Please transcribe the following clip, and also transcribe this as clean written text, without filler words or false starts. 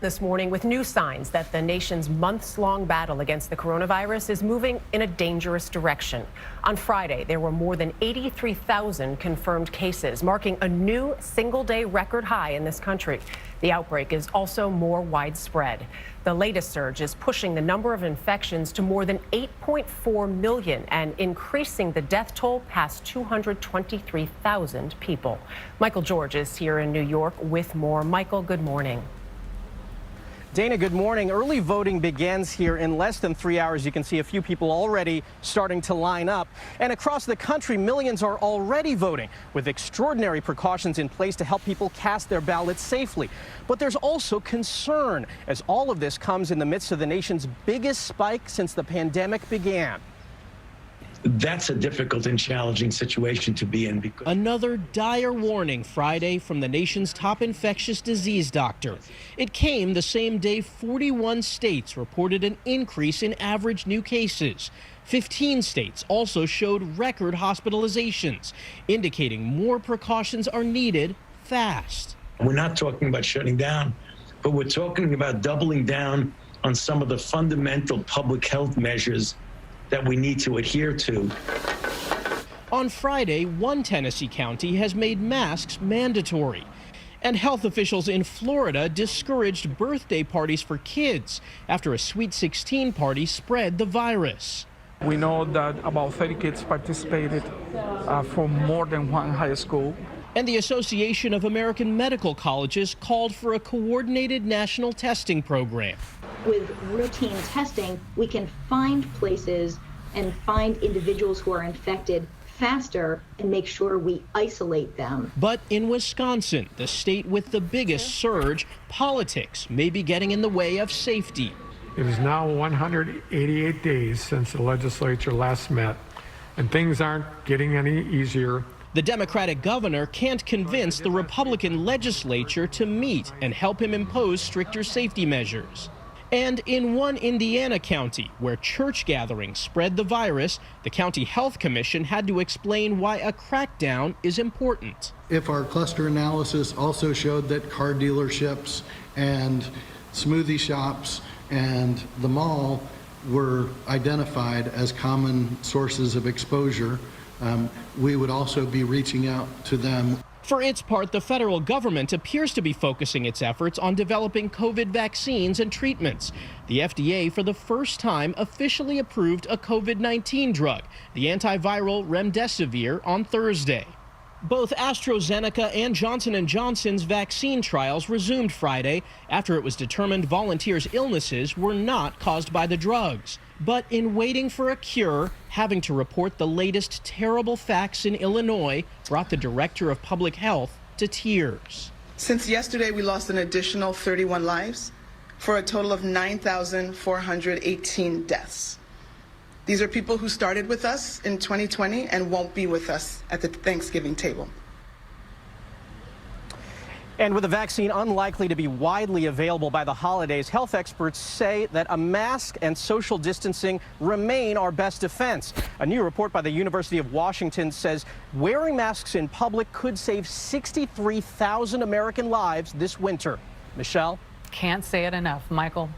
This morning with new signs that the nation's months-long battle against the coronavirus is moving in a dangerous direction. On Friday, there were more than 83,000 confirmed cases, marking a new single-day record high in this country. The outbreak is also more widespread. The latest surge is pushing the number of infections to more than 8.4 million and increasing the death toll past 223,000 people. Michael George is here in New York with more. Michael, good morning. Dana, good morning. Early voting begins here in less than 3 hours. You can see a few people already starting to line up. And across the country, millions are already voting with extraordinary precautions in place to help people cast their ballots safely. But there's also concern as all of this comes in the midst of the nation's biggest spike since the pandemic began. That's a difficult and challenging situation to be in. Another dire warning Friday from the nation's top infectious disease doctor. It came the same day 41 states reported an increase in average new cases. 15 states also showed record hospitalizations, indicating more precautions are needed fast. We're not talking about shutting down, but we're talking about doubling down on some of the fundamental public health measures that we need to adhere to. On Friday, one Tennessee county has made masks mandatory. And health officials in Florida discouraged birthday parties for kids after a Sweet 16 party spread the virus. We know that about 30 kids participated from more than one high school. And the Association of American Medical Colleges called for a coordinated national testing program. With routine testing, we can find places and find individuals who are infected faster and make sure we isolate them. But in Wisconsin, the state with the biggest surge, politics may be getting in the way of safety. It is now 188 days since the legislature last met, and things aren't getting any easier. The Democratic governor can't convince the Republican legislature to meet and help him impose stricter safety measures. And in one Indiana county where church gatherings spread the virus, the county health commission had to explain why a crackdown is important. If our cluster analysis also showed that car dealerships and smoothie shops and the mall were identified as common sources of exposure, we would also be reaching out to them. For its part, the federal government appears to be focusing its efforts on developing COVID vaccines and treatments. The FDA, for the first time, officially approved a COVID-19 drug, the antiviral remdesivir, on Thursday. Both AstraZeneca and Johnson & Johnson's vaccine trials resumed Friday after it was determined volunteers' illnesses were not caused by the drugs. But in waiting for a cure, having to report the latest terrible facts in Illinois brought the director of public health to tears. Since yesterday, we lost an additional 31 lives for a total of 9,418 deaths. These are people who started with us in 2020 and won't be with us at the Thanksgiving table. And with a vaccine unlikely to be widely available by the holidays, health experts say that a mask and social distancing remain our best defense. A new report by the University of Washington says wearing masks in public could save 63,000 American lives this winter. Michelle? Can't say it enough, Michael.